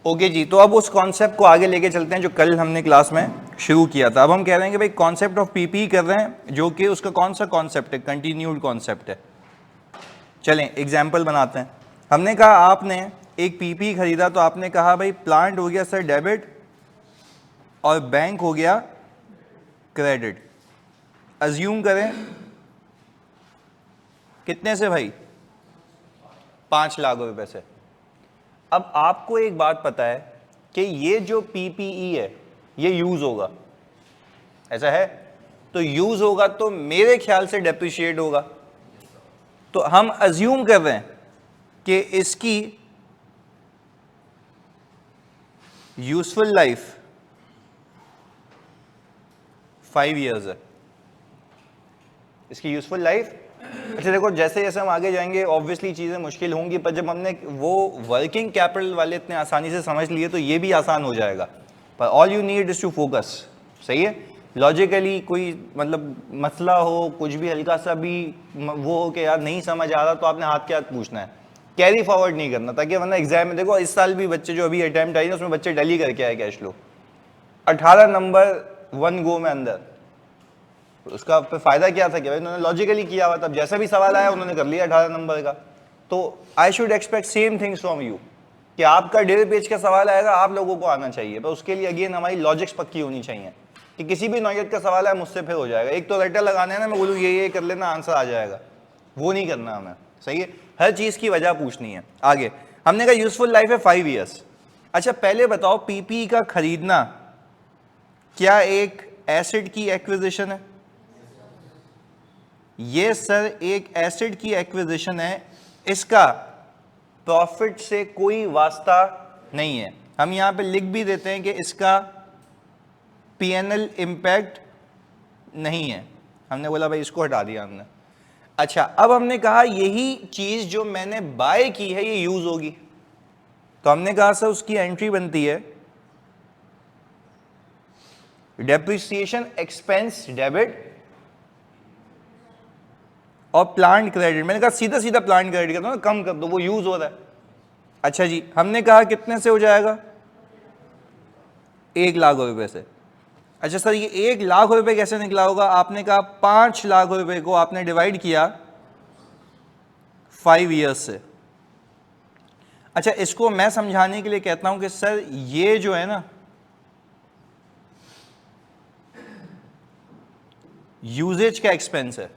Okay जी, तो अब उस कॉन्सेप्ट को आगे लेके चलते हैं जो कल हमने क्लास में शुरू किया था। अब हम कह रहे हैं कि भाई कॉन्सेप्ट ऑफ पीपी कर रहे हैं, जो कि उसका कौन सा कॉन्सेप्ट है, कंटिन्यूड कॉन्सेप्ट है। चलें एग्जाम्पल बनाते हैं। हमने कहा आपने एक पीपी खरीदा, तो आपने कहा भाई प्लांट हो गया सर डेबिट और बैंक हो गया क्रेडिट। अज्यूम करें कितने से भाई, 5 लाख रुपए से। अब आपको एक बात पता है कि ये जो पीपीई है ये यूज होगा, ऐसा है, तो यूज होगा तो मेरे ख्याल से डेप्रिशिएट होगा। तो हम अज्यूम कर रहे हैं कि इसकी यूजफुल लाइफ 5 इयर्स है, इसकी यूजफुल लाइफ। अच्छा देखो, जैसे जैसे हम आगे जाएंगे ऑब्वियसली चीज़ें मुश्किल होंगी, पर जब हमने वो वर्किंग कैपिटल वाले इतने आसानी से समझ लिए तो ये भी आसान हो जाएगा। पर all you need is to focus, सही है। लॉजिकली कोई मतलब मसला हो, कुछ भी हल्का सा भी वो हो कि यार नहीं समझ आ रहा, तो आपने हाथ के हाथ पूछना है, कैरी फॉरवर्ड नहीं करना, ताकि वरना एग्जाम में देखो इस साल भी बच्चे जो अभी अटैम्प्ट आई ना उसमें बच्चे डली करके आए कैश लो 18 नंबर 1 गो में अंदर। उसका फायदा क्या था कि भाई उन्होंने लॉजिकली किया हुआ, तब जैसा भी सवाल आया उन्होंने कर लिया 18 नंबर का। तो I should expect same things from you कि आपका 1.5 पेज का सवाल आएगा, आप लोगों को आना चाहिए, पर उसके लिए अगेन हमारी लॉजिक्स पक्की होनी चाहिए कि किसी भी नौयत का सवाल है मुझसे फिर हो जाएगा। एक तो रट्टा लगाना है ना, मैं बोलूँ ये कर लेना आंसर आ जाएगा, वो नहीं करना हमें, सही है। हर चीज़ की वजह पूछनी है। आगे हमने कहा यूजफुल लाइफ है 5 ईयर्स। अच्छा पहले बताओ पीपी का खरीदना क्या एक एसेट की एक्विजिशन है? ये सर एक एसेट की एक्विजिशन है, इसका प्रॉफिट से कोई वास्ता नहीं है। हम यहां पे लिख भी देते हैं कि इसका पीएनएल इंपैक्ट नहीं है। हमने बोला भाई इसको हटा दिया हमने। अच्छा अब हमने कहा यही चीज जो मैंने बाय की है ये यूज होगी, तो हमने कहा सर उसकी एंट्री बनती है डेप्रिसिएशन एक्सपेंस डेबिट और प्लांट क्रेडिट। मैंने कहा सीधा सीधा प्लांट क्रेडिट कर दो ना, कम कर दो, वो यूज हो रहा है। अच्छा जी, हमने कहा कितने से हो जाएगा, 1 लाख रुपए से। अच्छा सर ये 1 लाख रुपए कैसे निकला होगा? आपने कहा 5 लाख रुपए को आपने डिवाइड किया 5 ईयर्स से। अच्छा इसको मैं समझाने के लिए कहता हूं कि सर ये जो है ना यूजेज का एक्सपेंस है।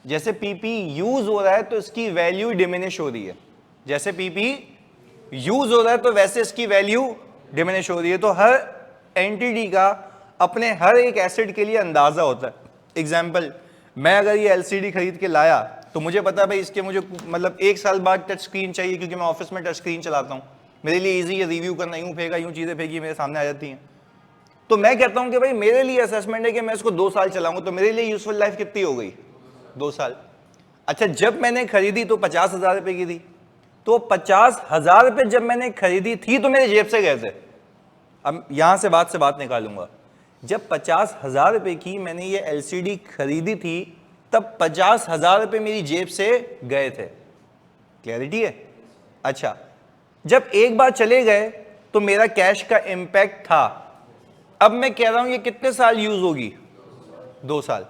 जैसे पीपी यूज हो रहा है तो इसकी वैल्यू डिमिनिश हो रही है, जैसे पीपी यूज हो रहा है तो वैसे इसकी वैल्यू डिमिनिश हो रही है। तो हर एंटिटी का अपने हर एक एसेट के लिए अंदाजा होता है। एग्जांपल, मैं अगर ये एलसीडी खरीद के लाया तो मुझे पता है भाई इसके मुझे मतलब 1 साल बाद टच स्क्रीन चाहिए, क्योंकि मैं ऑफिस में टच स्क्रीन चलाता हूं, मेरे लिए इजी है रिव्यू करना, यूं फेंका यूं चीजें फेंकी मेरे सामने आ जाती हैं। तो मैं कहता हूं कि भाई मेरे लिए असेसमेंट है कि मैं इसको 2 साल चलाऊंगा, तो मेरे लिए यूजफुल लाइफ कितनी हो गई, 2 साल। अच्छा जब मैंने खरीदी तो 50,000 रुपए की थी, तो 50,000 रुपए जब मैंने खरीदी थी तो मेरे जेब से गए थे। अब यहां से बात निकालूंगा, जब 50,000 रुपए की मैंने ये एलसीडी खरीदी थी तब 50,000 रुपए मेरी जेब से गए थे। क्लैरिटी है? अच्छा जब एक बार चले गए तो मेरा कैश का इंपैक्ट था। अब मैं कह रहा हूं ये कितने साल यूज होगी, 2 साल।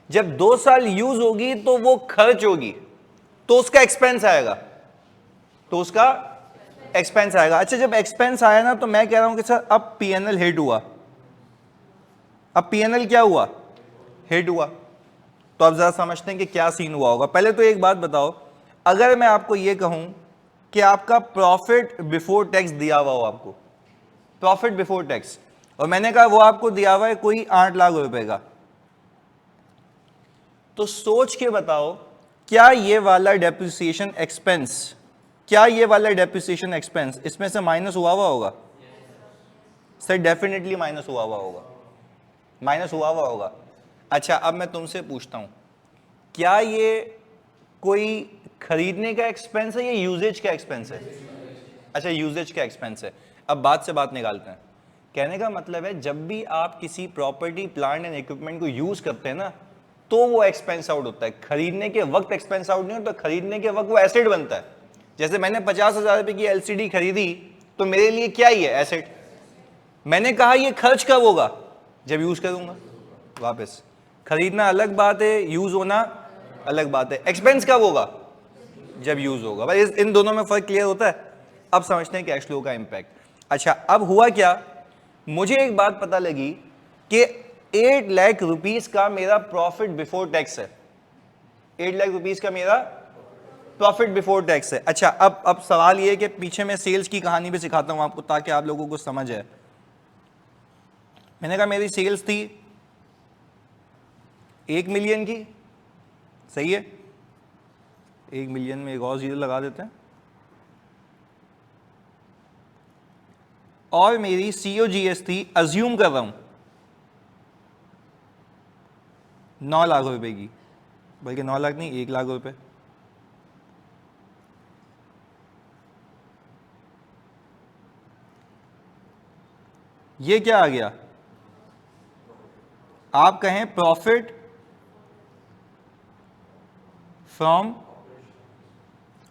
जब 2 साल यूज होगी तो वो खर्च होगी, तो उसका एक्सपेंस आएगा, तो उसका एक्सपेंस आएगा। अच्छा जब एक्सपेंस आया ना तो मैं कह रहा हूं कि सर अब पीएनएल हिट हुआ। अब पीएनएल क्या हुआ, हिट हुआ। तो अब जरा समझते हैं कि क्या सीन हुआ होगा। पहले तो एक बात बताओ, अगर मैं आपको यह कहूं कि आपका प्रॉफिट बिफोर टैक्स दिया हुआ हो, आपको प्रॉफिट बिफोर टैक्स, और मैंने कहा वो आपको दिया हुआ है कोई 8 लाख रुपए का, तो सोच के बताओ क्या ये वाला डेप्रिसिएशन एक्सपेंस, क्या ये वाला डेप्रिसिएशन एक्सपेंस इसमें से माइनस हुआ हुआ होगा? सर डेफिनेटली माइनस हुआ हुआ होगा, माइनस हुआ हुआ होगा। अच्छा अब मैं तुमसे पूछता हूं, क्या ये कोई खरीदने का एक्सपेंस है या यूजेज का एक्सपेंस है? अच्छा यूजेज का एक्सपेंस है। अब बात से बात निकालते हैं। कहने का मतलब है जब भी आप किसी प्रॉपर्टी प्लांट एंड इक्विपमेंट को यूज करते हैं ना तो वो एक्सपेंस आउट होता है। खरीदने के वक्त एक्सपेंस आउट नहीं होता, खरीदने के वक्त वो एसेट बनता है। जैसे मैंने 50,000 रुपए की एलसीडी खरीदी तो मेरे लिए क्या ही है? एसेट। मैंने कहा ये खर्च कब होगा? जब यूज करूंगा वापस। खरीदना अलग बात है, यूज होना अलग बात है। एक्सपेंस कब होगा? जब यूज होगा। भाई इन दोनों में फर्क क्लियर होता है? अब समझते हैं कैश फ्लो का इंपैक्ट। अच्छा, अब हुआ क्या, मुझे एक बात पता लगी कि 8 लाख रुपीस का मेरा प्रॉफिट बिफोर टैक्स है। 8 लाख रुपीस का मेरा प्रॉफिट बिफोर टैक्स है। अच्छा, अब सवाल ये है कि पीछे मैं सेल्स की कहानी भी सिखाता हूं आपको ताकि आप लोगों को समझ आए। मैंने कहा मेरी सेल्स थी 1 मिलियन की, सही है? 1 मिलियन में एक और जीरो लगा देते हैं। और मेरी COGS थी, अज्यूम कर रहा हूं 9 लाख रुपए की, बल्कि 9 लाख नहीं, 1 लाख रुपए। ये क्या आ गया? आप कहें प्रॉफिट फ्रॉम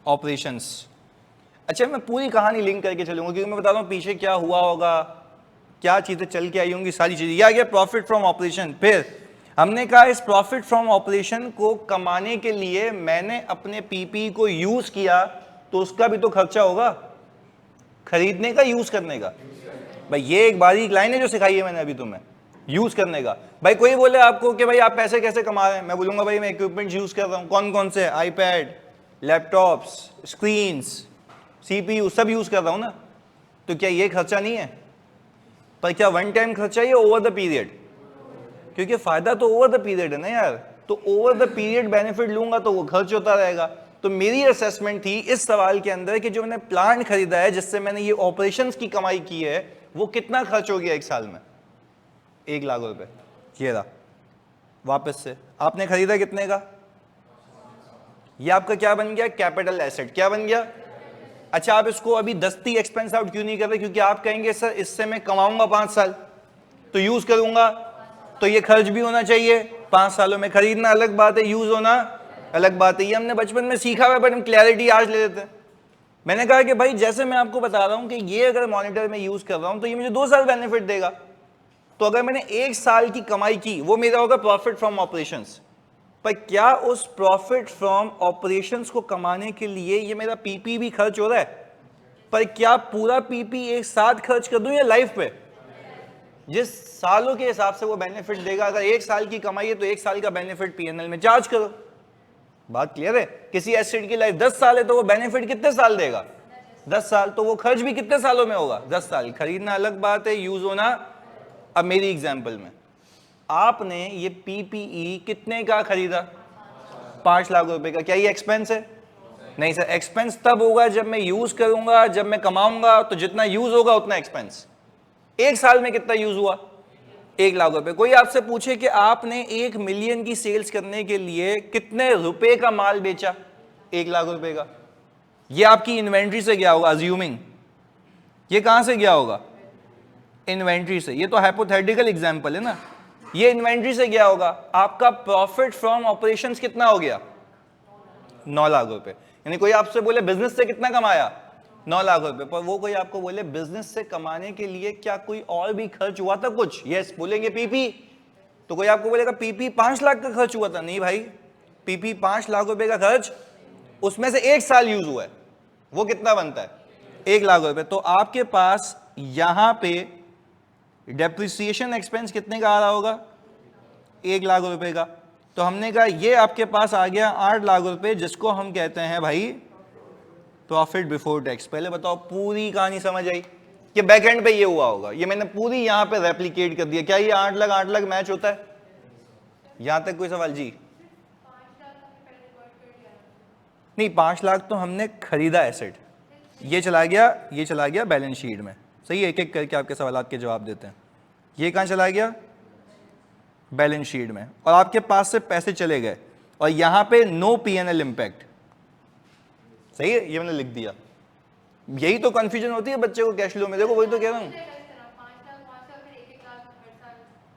ऑपरेशंस। अच्छा, मैं पूरी कहानी लिंक करके चलूंगा क्योंकि मैं बता रहा हूं पीछे क्या हुआ होगा, क्या चीजें चल के आई होंगी, सारी चीजें। यह आ गया प्रॉफिट फ्रॉम ऑपरेशन। फिर हमने कहा इस प्रॉफिट फ्रॉम ऑपरेशन को कमाने के लिए मैंने अपने पीपी को यूज किया, तो उसका भी तो खर्चा होगा, खरीदने का, यूज करने का। भाई ये एक बारीक लाइन है जो सिखाई है मैंने अभी तुम्हें, यूज करने का। भाई कोई बोले आपको कि भाई आप पैसे कैसे कमा रहे हैं, मैं बोलूंगा भाई मैं इक्विपमेंट यूज कर रहा हूं। कौन कौन से? आईपैड, लैपटॉप्स, स्क्रीन्स, CPU सब यूज कर रहा हूं ना, तो क्या ये खर्चा नहीं है? पर क्या वन टाइम खर्चा है ओवर द पीरियड? क्योंकि फायदा तो ओवर द पीरियड है ना यार, तो ओवर द पीरियड बेनिफिट लूंगा तो वो खर्च होता रहेगा। तो मेरी असेसमेंट थी इस सवाल के अंदर कि जो मैंने प्लांट खरीदा है जिससे मैंने ये ऑपरेशंस की कमाई की है, वो कितना खर्च हो गया 1 साल में? 1 लाख रुपए। ये रहा वापस से, आपने खरीदा कितने का? ये आपका क्या बन गया? Capital asset. क्या बन गया? अच्छा, आप इसको अभी दस्ती एक्सपेंस आउट क्यों नहीं कर रहे? क्योंकि आप कहेंगे सर इससे मैं कमाऊंगा 5 साल, तो यूज करूंगा, तो ये खर्च भी होना चाहिए 5 सालों में। खरीदना अलग बात है, यूज होना अलग बात है। ये हमने बचपन में सीखा हुआ है, बट हम क्लैरिटी आज ले लेते हैं। मैंने कहा कि भाई जैसे मैं आपको बता रहा हूं कि ये अगर मॉनिटर में यूज कर रहा हूं तो ये मुझे 2 साल बेनिफिट देगा, तो अगर मैंने 1 साल की कमाई की वो मेरा होगा प्रॉफिट फ्रॉम ऑपरेशंस। पर क्या उस प्रॉफिट फ्रॉम ऑपरेशंस को कमाने के लिए ये मेरा पीपी भी खर्च हो रहा है? पर क्या पूरा पीपी एक साथ खर्च कर दूं या लाइफ पे? जिस सालों के हिसाब से वो बेनिफिट देगा। अगर 1 साल की कमाई है तो 1 साल का बेनिफिट पीएनएल में चार्ज करो। बात क्लियर है? किसी एसेट की लाइफ 10 साल है तो वो बेनिफिट कितने साल देगा? 10 साल। तो वो खर्च भी कितने सालों में होगा? 10 साल। खरीदना अलग बात है, यूज होना। अब मेरी एग्जांपल में आपने ये पीपीई कितने का खरीदा? 5 लाख रुपए का। क्या ये एक्सपेंस है? नहीं सर, एक्सपेंस तब होगा जब मैं यूज करूंगा, जब मैं कमाऊंगा, तो जितना यूज होगा उतना एक्सपेंस। 1 साल में कितना यूज हुआ? 1 लाख रुपए। कोई आपसे पूछे कि आपने 1 मिलियन की सेल्स करने के लिए कितने रुपए का माल बेचा? 1 लाख रुपए का। ये आपकी इन्वेंट्री से गया होगा, अज्यूमिंग। ये कहां से गया होगा? इन्वेंट्री से। ये तो हाइपोथेटिकल एग्जांपल है ना, ये इन्वेंट्री से गया होगा। आपका प्रॉफिट फ्रॉम ऑपरेशंस कितना हो गया? 9 लाख रुपए। यानी कोई आपसे बोले बिजनेस से कितना कमाया? 9 लाख रुपए। पर वो कोई आपको बोले बिजनेस से कमाने के लिए क्या कोई और भी खर्च हुआ था कुछ? यस, बोलेंगे पीपी। तो कोई आपको बोलेगा पीपी 5 लाख का खर्च हुआ था। नहीं भाई, पीपी 5 लाख रुपए का खर्च, उसमें से 1 साल यूज हुआ है, वो कितना बनता है? 1 लाख रुपए। तो आपके पास यहां पे डेप्रिसिएशन एक्सपेंस कितने का आ रहा होगा? 1 लाख रुपए का। तो हमने कहा ये आपके पास आ गया 8 लाख रुपए, जिसको हम कहते हैं भाई प्रॉफिट बिफोर टैक्स। पहले बताओ पूरी कहानी समझ आई कि बैकएंड पे ये हुआ होगा? ये मैंने पूरी यहां पे रेप्लिकेट कर दिया। क्या ये 8 लाख मैच होता है? यहां तक कोई सवाल? जी नहीं, 5 लाख तो हमने खरीदा एसेट, ये चला गया बैलेंस शीट में। सही है, एक एक करके आपके सवालात के जवाब देते हैं। ये कहां चला गया? बैलेंस शीट में। और आपके पास से पैसे चले गए, और यहां पे नो पीएनएल इंपैक्ट। सही है, ये मैंने लिख दिया। यही तो कंफ्यूजन होती है बच्चे को कैश फ्लो में। देखो वही तो कह रहा हूं,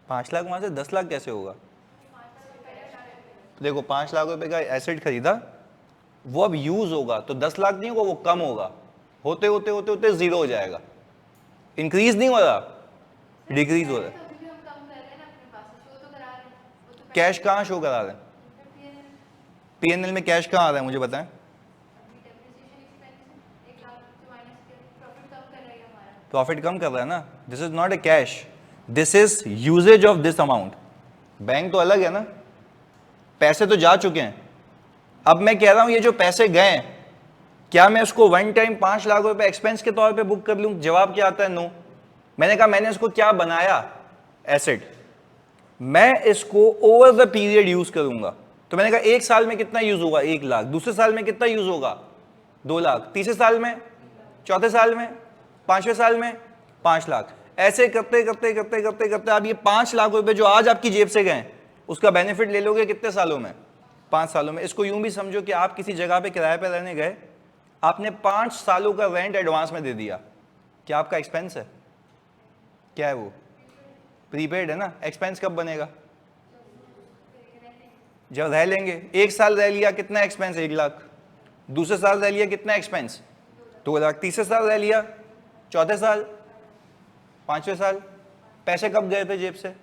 5 लाख वहां से 10 लाख कैसे होगा? देखो 5 लाख रुपए का एसेट खरीदा, वो अब यूज होगा तो 10 लाख नहीं होगा, वो कम होगा, होते होते होते होते जीरो हो जाएगा, इंक्रीज नहीं हो रहा, डिक्रीज हो रहा है। कैश कहाँ शो करा रहे हैं? पीएनएल में कैश कहाँ आ रहा है मुझे बताएं? प्रॉफिट कम कर रहा है ना, this is not a cash, this is usage of this amount. Bank तो अलग है ना, पैसे तो जा चुके हैं। अब मैं कह रहा हूं ये जो पैसे गए, क्या मैं उसको वन टाइम 5 लाख रुपए एक्सपेंस के तौर पे बुक कर लूं? जवाब क्या आता है? नो। मैंने कहा मैंने इसको क्या बनाया? एसेट। मैं इसको ओवर द पीरियड यूज करूंगा। तो मैंने कहा 1 साल में कितना यूज होगा? 1 लाख। दूसरे साल में कितना यूज होगा? 2 लाख। तीसरे साल में, चौथे साल में, 5वें साल में 5 लाख। ऐसे करते करते करते करते करते आप ये 5 लाख रुपए जो आज आपकी जेब से गए, उसका बेनिफिट ले लोगे कितने सालों में? 5 सालों में। इसको यूं भी समझो कि आप किसी जगह पे किराए पे रहने गए, आपने 5 सालों का रेंट एडवांस में दे दिया, क्या आपका एक्सपेंस है? क्या है वो? प्रीपेड है ना। एक्सपेंस कब बनेगा? जब रह लेंगे। 1 साल रह लिया, कितना एक्सपेंस? 1 लाख। दूसरे साल रह लिया, कितना एक्सपेंस? 2 लाख। तीसरे साल रह लिया, चौथे साल, 5वें साल। पैसे कब गए थे जेब से?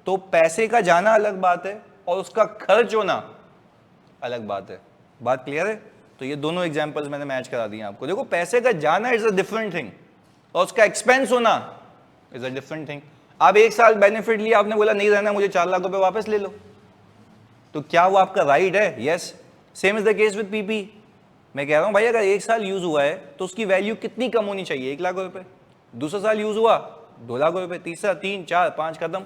तो पैसे का जाना अलग बात है और उसका खर्च होना अलग बात है। बात क्लियर है? तो ये दोनों एग्जांपल्स मैंने मैच करा दिए आपको। देखो, पैसे का जाना इज अ डिफरेंट थिंग और उसका एक्सपेंस होना इज अ डिफरेंट थिंग। आप 1 साल बेनिफिट लिया, आपने बोला नहीं रहना मुझे, 4 लाख रुपए वापस ले लो, तो क्या वो आपका राइट है? Yes. Same is the case with PP. मैं कह रहा हूं भाई अगर 1 साल यूज हुआ है तो उसकी वैल्यू कितनी कम होनी चाहिए? 1 लाख रुपए। दूसरा साल यूज हुआ 2 लाख रुपए, तीसरा 3, 4, 5 खत्म।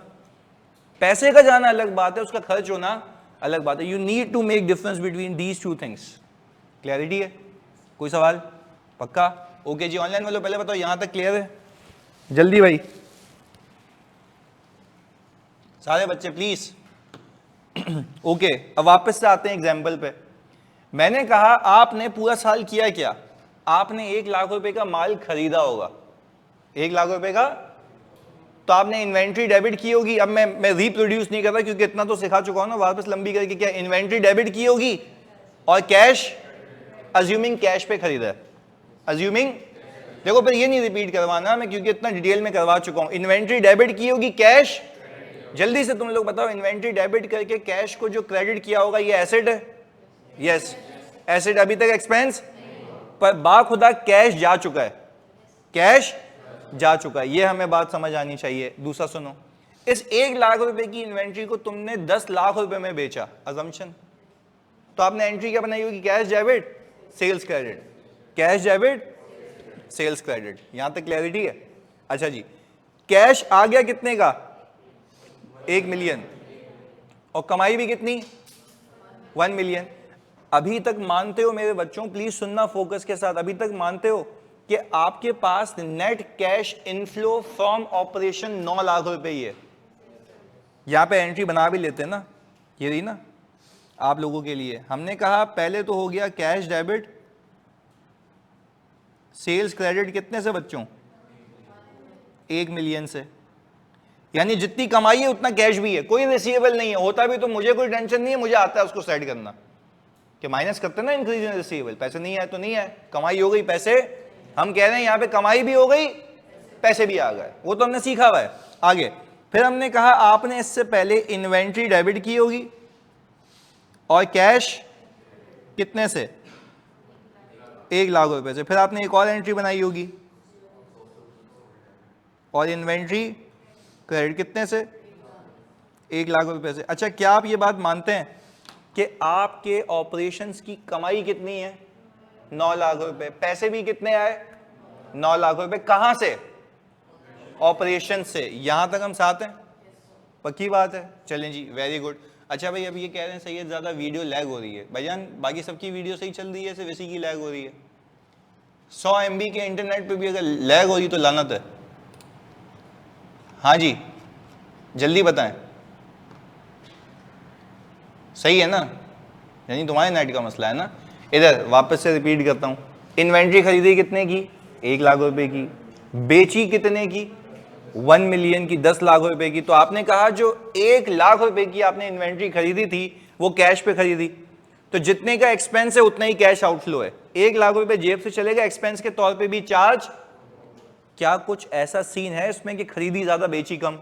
पैसे का जाना अलग बात है, उसका खर्च होना अलग बात है। You need to make difference between these 2 things. Clarity है? कोई सवाल? पक्का? ओके जी। ऑनलाइन वालों पहले बताओ यहां तक क्लियर है? जल्दी भाई, सारे बच्चे प्लीज। ओके, अब वापस से आते हैं एग्जाम्पल पे। मैंने कहा आपने पूरा साल किया क्या? आपने 1 लाख रुपए का माल खरीदा होगा, 1 लाख रुपए का। तो आपने इन्वेंट्री डेबिट की होगी। अब मैं रिप्रोड्यूस नहीं कर रहा क्योंकि इतना तो सिखा चुका हूं ना, वापस लंबी करके। क्या इन्वेंट्री डेबिट की होगी और कैश, अज्यूमिंग कैश पे खरीदा है, अज्यूमिंग। देखो फिर ये नहीं रिपीट करवाना मैं क्योंकि इतना डिटेल में करवा चुका हूं। इन्वेंट्री डेबिट की होगी, कैश। जल्दी से तुम लोग बताओ, इन्वेंट्री डेबिट करके कैश को जो क्रेडिट किया होगा ये एसेट है? यस। एसेट अभी तक एक्सपेंस, पर बाखुदा कैश जा चुका है, कैश जा चुका है। ये हमें बात समझ आनी चाहिए। दूसरा सुनो, इस 1 लाख रुपए की इन्वेंट्री को तुमने 10 लाख रुपए में बेचा, अजम्पशन। तो आपने एंट्री क्या बनाई होगी? Cash debit, sales credit, cash debit, sales credit. यहां तक क्लैरिटी है? अच्छा जी, कैश आ गया कितने का? 1 मिलियन। और कमाई भी कितनी? 1 मिलियन। अभी तक मानते हो मेरे बच्चों, प्लीज सुनना फोकस के साथ, अभी तक मानते हो कि आपके पास net cash inflow from operation 9 lakh रुपए ही है? यहां पे एंट्री बना भी लेते हैं ना, ये रही ना आप लोगों के लिए। हमने कहा पहले तो हो गया कैश डेबिट, सेल्स क्रेडिट कितने से बच्चों? 1 मिलियन से। यानी जितनी कमाई है उतना कैश भी है, कोई रिसीवेबल नहीं है। होता भी तो मुझे कोई टेंशन नहीं है, मुझे आता है उसको सेट करना, कि माइनस करते ना इंक्रीज इन रिसीवेबल। पैसे नहीं आए तो नहीं आए, कमाई हो गई, पैसे। हम कह रहे हैं यहां पे कमाई भी हो गई, पैसे भी आ गए, वो तो हमने सीखा हुआ है। आगे फिर हमने कहा आपने इससे पहले इन्वेंट्री डेबिट की होगी और कैश कितने से? 1 लाख रुपए से। फिर आपने एक और एंट्री बनाई होगी और इन्वेंट्री क्रेडिट कितने से? 1 लाख रुपए से। अच्छा, क्या आप ये बात मानते हैं कि आपके ऑपरेशंस की कमाई कितनी है? 9 लाख रुपए। पैसे भी कितने आए? 9 लाख रुपए। कहां से? ऑपरेशन से। यहां तक हम साथ हैं? पक्की बात है? चलें जी, वेरी गुड। अच्छा भाई, अब ये कह रहे हैं सही है, ज्यादा वीडियो लैग हो रही है। भाईजान बाकी सबकी वीडियो सही चल रही है, सिर्फ इसी की लैग हो रही है। 100 MB के इंटरनेट पे भी अगर लैग हो रही तो लानत है। हाँ जी, जल्दी बताएं। सही है ना? यानी तुम्हारे नेट का मसला है ना। इधर वापस से रिपीट करता हूं, इन्वेंट्री खरीदी कितने की? 1 लाख रुपए की। बेची कितने की? 1 मिलियन की, 10 लाख रुपए की। तो आपने कहा जो 1 लाख रुपए की आपने इन्वेंट्री खरीदी थी वो कैश पे खरीदी, तो जितने का एक्सपेंस है उतना ही कैश आउटफ्लो है। 1 लाख रुपए जेब से चलेगा, एक्सपेंस के तौर पे भी चार्ज। क्या कुछ ऐसा सीन है इसमें कि खरीदी ज्यादा बेची कम?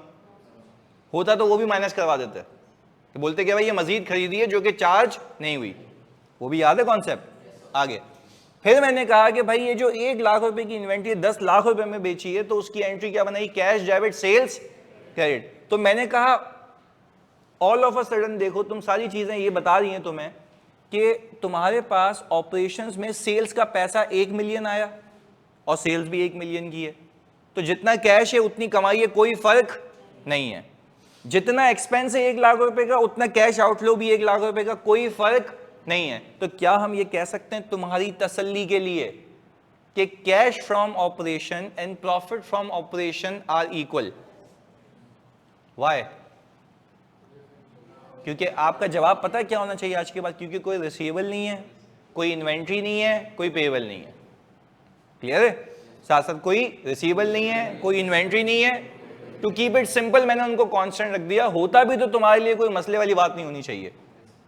होता तो वो भी माइनस करवा देते, तो बोलते कि भाई ये मजीद खरीदी है जो कि चार्ज नहीं हुई। वो भी याद है कॉन्सेप्ट? आगे फिर मैंने कहा कि भाई ये जो 1 लाख रुपए की इन्वेंट्री 10 लाख रुपए में बेची है, तो उसकी एंट्री क्या बनाई? Cash debit sales credit. तो मैंने कहा ऑल ऑफ अ सडन देखो तुम सारी चीजें ये बता रही हैं तुम्हें कि तुम्हारे पास ऑपरेशंस में सेल्स का पैसा 1 मिलियन आया और सेल्स भी 1 मिलियन की है, तो जितना कैश है उतनी कमाई है, कोई फर्क नहीं है। जितना एक्सपेंस है 1 लाख रुपए का, उतना कैश आउटफ्लो भी 1 लाख रुपए का, कोई फर्क नहीं है। तो क्या हम ये कह सकते हैं तुम्हारी तसल्ली के लिए कि cash from operation and profit from operation are equal? Why? क्योंकि आपका जवाब पता है क्या होना चाहिए आज के बाद? क्योंकि कोई रिसीवेबल नहीं है, कोई इन्वेंट्री नहीं है, कोई पेएबल नहीं है। क्लियर है? साथ साथ कोई रिसीवेबल नहीं है, कोई इन्वेंट्री नहीं है। टू कीप इट सिंपल मैंने उनको कांस्टेंट रख दिया। होता भी तो तुम्हारे लिए कोई मसले वाली बात नहीं होनी चाहिए।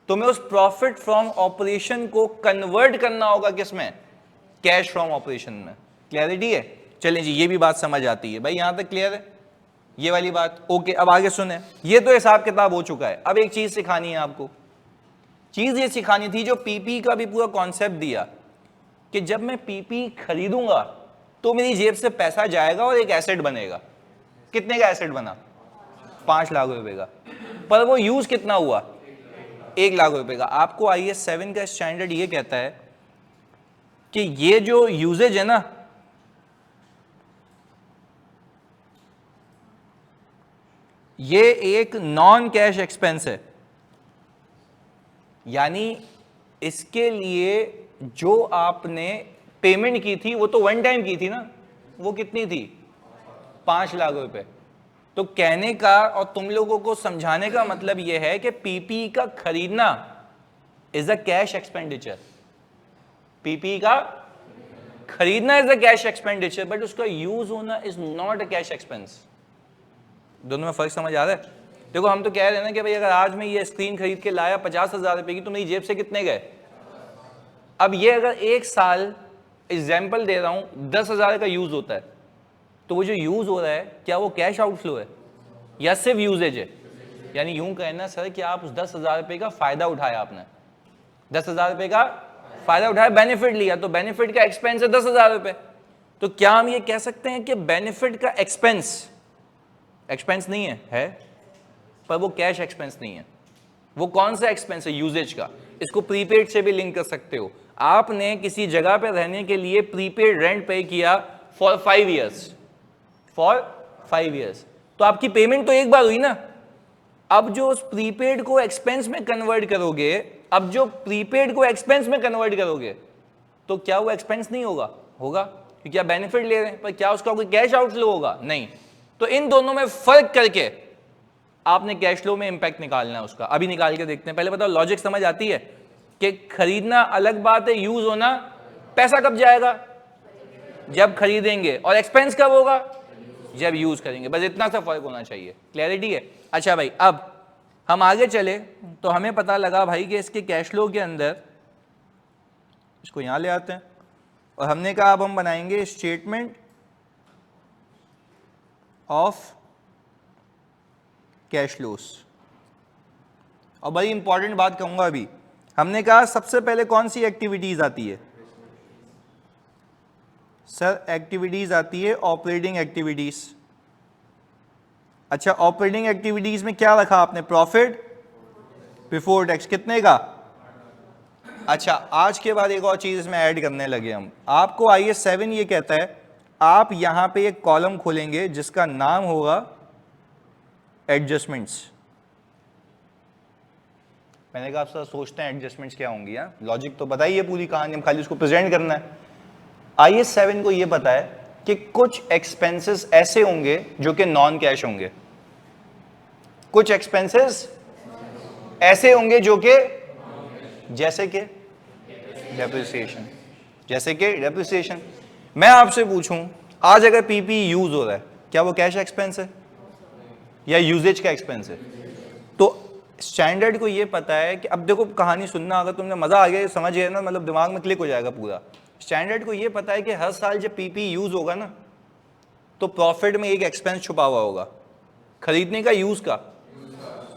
तुम्हें उस प्रॉफिट फ्रॉम ऑपरेशन को कन्वर्ट करना होगा किसमें? कैश फ्रॉम ऑपरेशन में। क्लियरिटी है? चलें जी, ये भी बात समझ आती है भाई, यहां तक क्लियर है ये वाली बात? ओके, अब आगे सुने। ये तो हिसाब किताब हो चुका है। अब एक चीज सिखानी है आपको। चीज ये सिखानी थी जो पीपी का भी पूरा कॉन्सेप्ट दिया कि जब मैं पीपी खरीदूंगा तो मेरी जेब से पैसा जाएगा और एक एसेट बनेगा। कितने का एसेट बना? 5 लाख रुपए का। पर वो यूज कितना हुआ? 1 लाख रुपए का। आपको IAS 7 का स्टैंडर्ड ये कहता है कि ये जो यूजेज है ना, ये एक नॉन कैश एक्सपेंस है। यानी इसके लिए जो आपने पेमेंट की थी वो तो वन टाइम की थी ना, वो कितनी थी? 5 लाख रुपए। तो कहने का और तुम लोगों को समझाने का मतलब यह है कि पीपी का खरीदना is a cash expenditure. PP का खरीदना is a cash expenditure, but उसका यूज होना is not a cash expense. दोनों में फर्क समझ आ रहा है? देखो हम तो कह रहे हैं ना कि भाई अगर आज मैं ये स्क्रीन खरीद के लाया 50,000 रुपए की, तो मेरी जेब से कितने गए? अब ये अगर 1 साल एग्जाम्पल दे रहा हूं 10,000 का यूज होता है, तो वो जो यूज हो रहा है क्या वो कैश आउटफ्लो है या सिर्फ यूजेज है? यानी यूं कहना सर कि आप उस 10,000 रुपए का फायदा उठाया, आपने 10,000 रुपए का फायदा उठाया, बेनिफिट लिया, तो बेनिफिट का एक्सपेंस है 10,000 रुपए। तो क्या हम ये कह सकते हैं कि बेनिफिट का एक्सपेंस एक्सपेंस नहीं है, पर वो कैश एक्सपेंस नहीं है। वो कौन सा एक्सपेंस है? यूजेज का। इसको प्रीपेड से भी लिंक कर सकते हो। आपने किसी जगह पे रहने के लिए प्रीपेड रेंट पे किया फॉर 5 ईयर्स, तो आपकी पेमेंट तो एक बार हुई ना। अब जो उस प्रीपेड को एक्सपेंस में कन्वर्ट करोगे, तो क्या वो एक्सपेंस नहीं होगा? होगा, क्योंकि आप बेनिफिट ले रहे हैं, पर क्या उसका कोई कैश आउटफ्लो होगा? नहीं। तो इन दोनों में फर्क करके आपने कैश फ्लो में इंपैक्ट निकालना है उसका। अभी निकाल के देखते हैं। पहले बताओ, लॉजिक समझ आती है कि खरीदना अलग बात है, यूज होना। पैसा कब जाएगा? जब खरीदेंगे। और एक्सपेंस कब होगा? जब यूज करेंगे। बस इतना सा फर्क होना चाहिए। क्लैरिटी है? अच्छा भाई, अब हम आगे चले तो हमें पता लगा भाई कि इसके कैश फ्लो के अंदर, इसको यहां ले आते हैं और हमने कहा अब हम बनाएंगे स्टेटमेंट ऑफ कैश फ्लोस। और बड़ी इंपॉर्टेंट बात कहूंगा अभी। हमने कहा सबसे पहले कौन सी एक्टिविटीज आती है? सर एक्टिविटीज आती है ऑपरेटिंग एक्टिविटीज। अच्छा, ऑपरेटिंग एक्टिविटीज में क्या रखा आपने? Profit before tax. कितने का? अच्छा, आज के बाद एक और चीज इसमें ऐड करने लगे हम। आपको IAS 7 ये कहता है, आप यहां पे एक कॉलम खोलेंगे जिसका नाम होगा एडजस्टमेंट्स। मैंने कहा आप सर सोचते हैं एडजस्टमेंट्स क्या होंगी? लॉजिक तो बताइए पूरी कहानी, हम खाली उसको प्रेजेंट करना है। IAS 7 को यह पता है कि कुछ एक्सपेंसेस ऐसे होंगे जो कि नॉन कैश होंगे, कुछ एक्सपेंसेस ऐसे होंगे जो कि जैसे कि डेप्रिसिएशन। मैं आपसे पूछूं आज अगर पीपी यूज हो रहा है, क्या वो कैश एक्सपेंस है या यूजेज का एक्सपेंस है? तो स्टैंडर्ड को ये पता है कि अब देखो कहानी सुनना, अगर तुमने मजा आ गया समझ गया ना, मतलब दिमाग में क्लिक हो जाएगा पूरा। स्टैंडर्ड को ये पता है कि हर साल जब पीपी यूज होगा ना तो प्रॉफिट में एक एक्सपेंस छुपा हुआ होगा, खरीदने का, यूज का,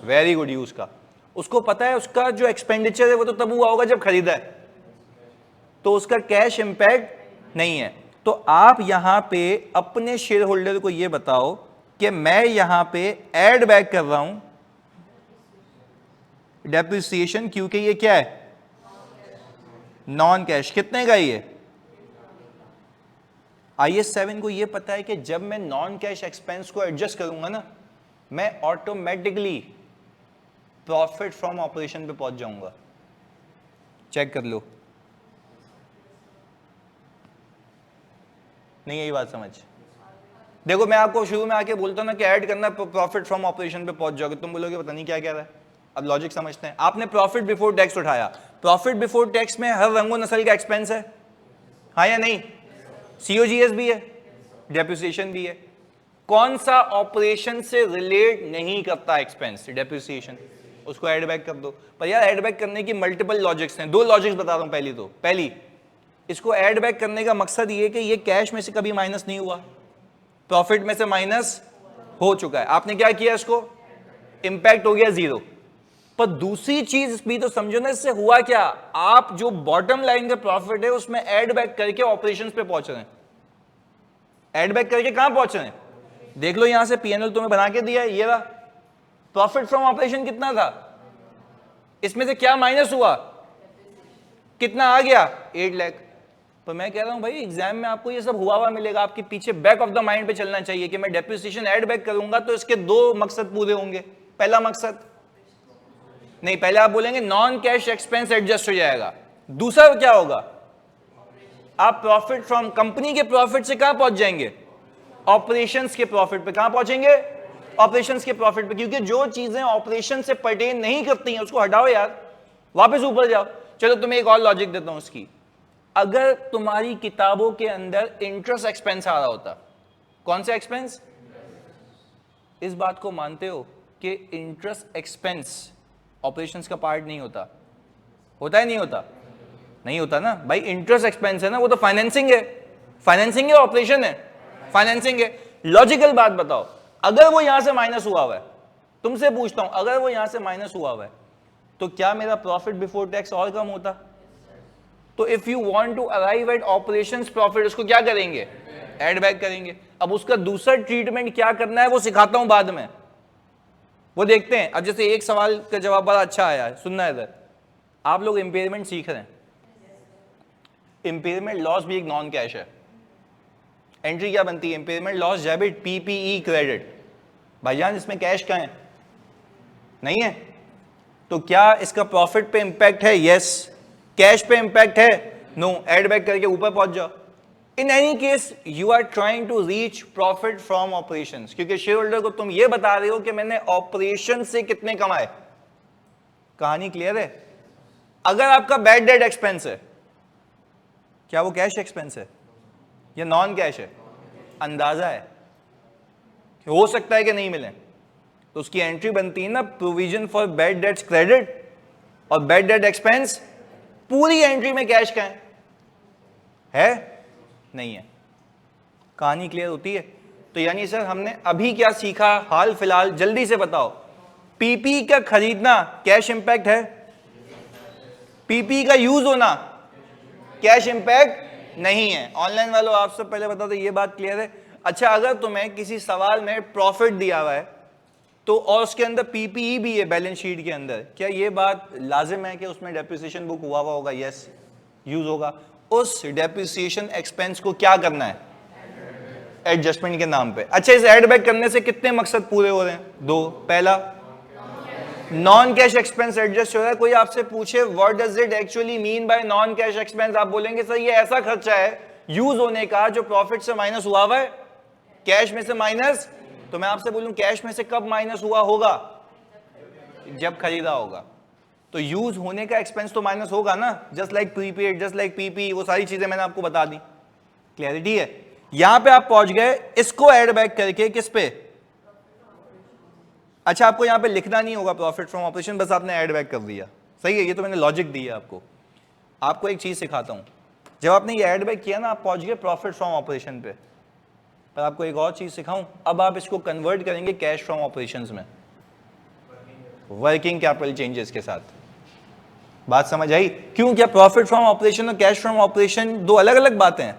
वेरी गुड, यूज का। उसको पता है उसका जो एक्सपेंडिचर है वो तो तब हुआ होगा जब खरीदा है, तो उसका कैश इंपैक्ट नहीं है। तो आप यहां पे अपने शेयर होल्डर को ये बताओ कि मैं यहां पे ऐड बैक कर रहा हूं डेप्रिसिएशन, क्योंकि ये क्या है, नॉन कैश। कितने का ये? IAS 7 को ये पता है कि जब मैं नॉन कैश एक्सपेंस को एडजस्ट करूंगा ना, मैं ऑटोमेटिकली प्रॉफिट फ्रॉम ऑपरेशन पे पहुंच जाऊंगा। चेक कर लो, नहीं यही बात समझ? देखो मैं आपको शुरू में आके बोलता ना कि ऐड करना प्रॉफिट फ्रॉम ऑपरेशन पे पहुंच जाओगे, तुम बोलोगे पता नहीं क्या कह रहा है। अब लॉजिक समझते हैं। आपने प्रॉफिट बिफोर टैक्स उठाया, प्रॉफिट बिफोर टैक्स में हर रंगो नस्ल का एक्सपेंस है, हाँ या नहीं? COGS भी है, डेप्रिसिएशन भी है। कौन सा ऑपरेशन से रिलेट नहीं करता एक्सपेंस? डेप्रिसिएशन, उसको ऐड बैक कर दो। पर यार ऐड बैक करने की मल्टीपल लॉजिक्स हैं, 2 लॉजिक्स बता रहा हूं। पहली इसको ऐड बैक करने का मकसद ये कि ये कैश में से कभी माइनस नहीं हुआ, प्रॉफिट में से माइनस हो चुका है। आपने क्या किया, इसको इंपैक्ट हो गया 0। पर दूसरी चीज भी तो समझो ना, इससे हुआ क्या, आप जो बॉटम लाइन का प्रॉफिट है उसमें ऐड बैक करके ऑपरेशंस पे पहुंच रहे हैं। ऐड बैक करके कहां पहुंच रहे हैं? देख लो यहां से P&L तुम्हें बना के दिया है, ये रहा प्रॉफिट फ्रॉम ऑपरेशन कितना था, इसमें से क्या माइनस हुआ, कितना आ गया, 8 लाख। तो मैं कह रहा हूं भाई एग्जाम में आपको ये सब हुआ मिलेगा, आपके पीछे बैक ऑफ द माइंड पे चलना चाहिए कि मैं डेप्रिसिएशन ऐड बैक करूंगा तो इसके 2 मकसद पूरे होंगे। पहला मकसद नहीं, पहले आप बोलेंगे नॉन कैश एक्सपेंस एडजस्ट हो जाएगा। दूसरा क्या होगा, आप प्रॉफिट फ्रॉम कंपनी के प्रॉफिट से कहां पहुंच जाएंगे, ऑपरेशंस के प्रॉफिट पे। कहां पहुंचेंगे, ऑपरेशंस के प्रॉफिट पे। क्योंकि जो चीजें ऑपरेशन से पर्टेन नहीं करती हैं उसको हटाओ यार, वापस ऊपर जाओ। चलो तुम्हें एक और लॉजिक देता हूं उसकी। अगर तुम्हारी किताबों के अंदर इंटरेस्ट एक्सपेंस आ रहा होता, कौन सा एक्सपेंस, इस बात को मानते हो कि इंटरेस्ट एक्सपेंस ऑपरेशंस का पार्ट नहीं होता? होता है नहीं होता? नहीं होता ना भाई, इंटरेस्ट एक्सपेंस है ना, वो तो फाइनेंसिंग है। फाइनेंसिंग है, ऑपरेशन है, फाइनेंसिंग है। लॉजिकल बात बताओ, अगर वो यहां से माइनस हुआ हुआ है, तुमसे पूछता हूं, अगर वो यहां से माइनस हुआ हुआ है तो क्या मेरा प्रॉफिट बिफोर टैक्स और कम होता? तो if you want to arrive at operations profit, उसको क्या करेंगे, ऐड बैक करेंगे। अब उसका दूसरा ट्रीटमेंट क्या करना है वो सिखाता हूं बाद में, वो देखते हैं। अब जैसे एक सवाल का जवाब बड़ा अच्छा आया है, सुनना है इधर। आप लोग इंपेयरमेंट सीख रहे हैं, इंपेयरमेंट लॉस भी एक नॉन कैश है। एंट्री क्या बनती है, impairment loss debit PPE credit. भाईजान इसमें कैश कहां है, नहीं है। तो क्या इसका प्रॉफिट पे इंपैक्ट है, यस। कैश पे इंपैक्ट है, नो। ऐड बैक करके ऊपर पहुंच जाओ। In any case you are trying to reach profit from operations, क्योंकि शेयर होल्डर को तुम ये बता रहे हो कि मैंने ऑपरेशन से कितने कमाए। कहानी क्लियर है? अगर आपका बैड डेट एक्सपेंस है, क्या वो कैश एक्सपेंस है या नॉन कैश है? अंदाजा है कि हो सकता है कि नहीं मिले, तो उसकी एंट्री बनती है ना provision for bad debts credit और बैड डेट एक्सपेंस। पूरी एंट्री में कैश का है नहीं है। कहानी क्लियर होती है? तो यानी सर हमने अभी क्या सीखा, हाल फिलहाल जल्दी से बताओ। पीपी का खरीदना कैश इंपैक्ट है, पीपी का यूज होना कैश इंपैक्ट नहीं है। ऑनलाइन वालों आप सब पहले बता दो, ये बात क्लियर है? अच्छा, अगर तुम्हें किसी सवाल में प्रॉफिट दिया हुआ है तो और उसके अंदर पीपीई भी है बैलेंस शीट के अंदर, क्या ये बात लाजिम है कि उसमें डेप्रिसिएशन बुक हुआ होगा? यस, यूज होगा। उस डेप्रिसिएशन एक्सपेंस को क्या करना है, एडजस्टमेंट के नाम पे। अच्छा, इस ऐड बैक करने से कितने मकसद पूरे हो रहे हैं? 2। पहला, नॉन कैश एक्सपेंस एडजस्ट हो रहा है। कोई आपसे पूछे what does it actually mean by non cash expense, आप बोलेंगे सर ये ऐसा खर्चा है यूज होने का जो प्रॉफिट से माइनस हुआ हुआ है, कैश में से माइनस। तो मैं आपसे बोलूं कैश में से कब माइनस हुआ होगा, जब खरीदा होगा। तो यूज होने का एक्सपेंस तो माइनस होगा ना, just like prepaid, just like PP, वो सारी चीजें मैंने आपको बता दी। क्लैरिटी है? यहां पे आप पहुंच गए, इसको ऐड बैक करके किस पे, अच्छा, आपको यहां पे लिखना नहीं होगा प्रॉफिट फ्रॉम ऑपरेशन, बस आपने ऐड बैक कर दिया, सही है, ये तो मैंने लॉजिक दी है आपको। आपको एक चीज सिखाता हूं, जब आपने ये ऐड बैक किया ना, आप पहुंच गए प्रॉफिट फ्रॉम ऑपरेशन पे, पर आपको एक और चीज सिखाऊं, अब आप इसको कन्वर्ट करेंगे कैश फ्रॉम ऑपरेशंस में, वर्किंग कैपिटल चेंजेस के साथ। बात समझ आई? क्यों? क्या प्रॉफिट फ्रॉम ऑपरेशन और कैश फ्रॉम ऑपरेशन दो अलग अलग बातें हैं?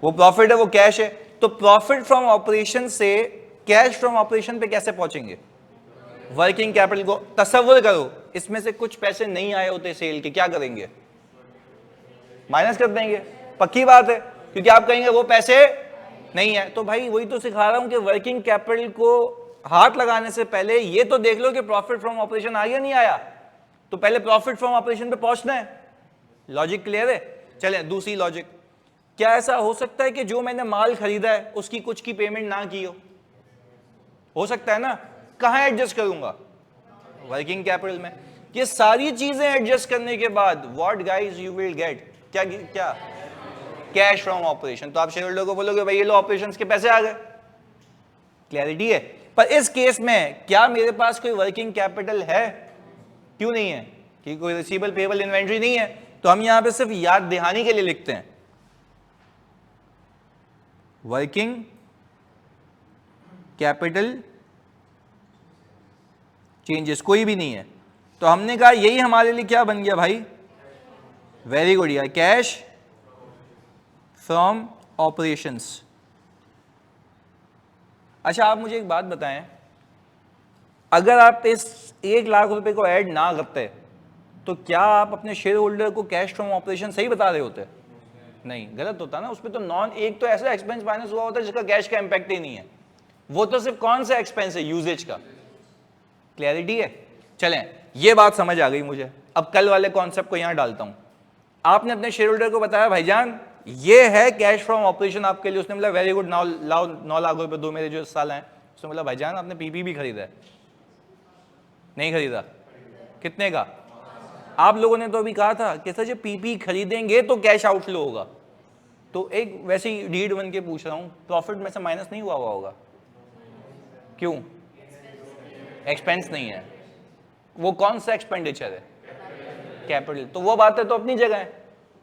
वो प्रॉफिट है, वो कैश है, तो प्रॉफिट फ्रॉम ऑपरेशन से कैश फ्रॉम ऑपरेशन पे कैसे पहुंचेंगे? वर्किंग कैपिटल को तसव्वुर करो, इसमें से कुछ पैसे नहीं आए होते सेल के, क्या करेंगे? माइनस कर देंगे, पक्की बात है, क्योंकि आप कहेंगे वो पैसे नहीं है। तो भाई वही तो सिखा रहा हूं कि वर्किंग कैपिटल को हाथ लगाने से पहले ये तो देख लो कि प्रॉफिट फ्रॉम ऑपरेशन आ गया नहीं आया, तो पहले प्रॉफिट फ्रॉम ऑपरेशन पे पहुंचना है। लॉजिक क्लियर है? चलें दूसरी लॉजिक, क्या ऐसा हो सकता है कि जो मैंने माल खरीदा है उसकी कुछ की पेमेंट ना की हो सकता है ना? कहां एडजस्ट करूंगा? वर्किंग कैपिटल में। ये सारी चीजें एडजस्ट करने के बाद what guys you will get, क्या क्या? Cash from operation. तो आप शेयर होल्डर को बोलोगे भाई ये लो ऑपरेशंस के पैसे आ गए, क्लैरिटी है। पर इस केस में क्या मेरे पास कोई वर्किंग कैपिटल है? क्यों नहीं है? कि कोई रिसीवेबल पेएबल इन्वेंट्री नहीं है, तो हम यहां पे सिर्फ याद दहानी के लिए लिखते हैं वर्किंग कैपिटल चेंजेस, कोई भी नहीं है। तो हमने कहा यही हमारे लिए क्या बन गया भाई? वेरी गुड यार, कैश फ्रॉम ऑपरेशंस। अच्छा, आप मुझे एक बात बताएं, अगर आप इस 1 लाख रुपए को ऐड ना करते तो क्या आप अपने शेयर होल्डर को कैश फ्रॉम ऑपरेशन सही बता रहे होते? नहीं, गलत होता ना। उसमें तो एक तो ऐसा एक्सपेंस माइनस हुआ होता है जिसका कैश का इंपैक्ट ही नहीं है, वो तो सिर्फ कौन सा एक्सपेंस है? यूजेज का। क्लैरिटी है? चलें, ये बात समझ आ गई मुझे। अब कल वाले कॉन्सेप्ट को यहां डालता हूं। आपने अपने शेयर होल्डर को बताया भाईजान ये है कैश फ्रॉम ऑपरेशन आपके लिए, उसने बोला वेरी गुड, 9 लाख रुपए दो मेरे जो साल हैं। उसने बोला भाईजान आपने पीपी भी खरीदा है? नहीं खरीदा। कितने का? आप लोगों ने तो अभी कहा था कि सर जब पीपी खरीदेंगे तो कैश आउटफ्लो होगा। तो एक वैसे ही डीड बन के पूछ रहा हूं, प्रॉफिट में से माइनस नहीं हुआ होगा? क्यों? एक्सपेंस नहीं है, वो कौन सा एक्सपेंडिचर है? कैपिटल। तो वो बात है तो अपनी जगह है।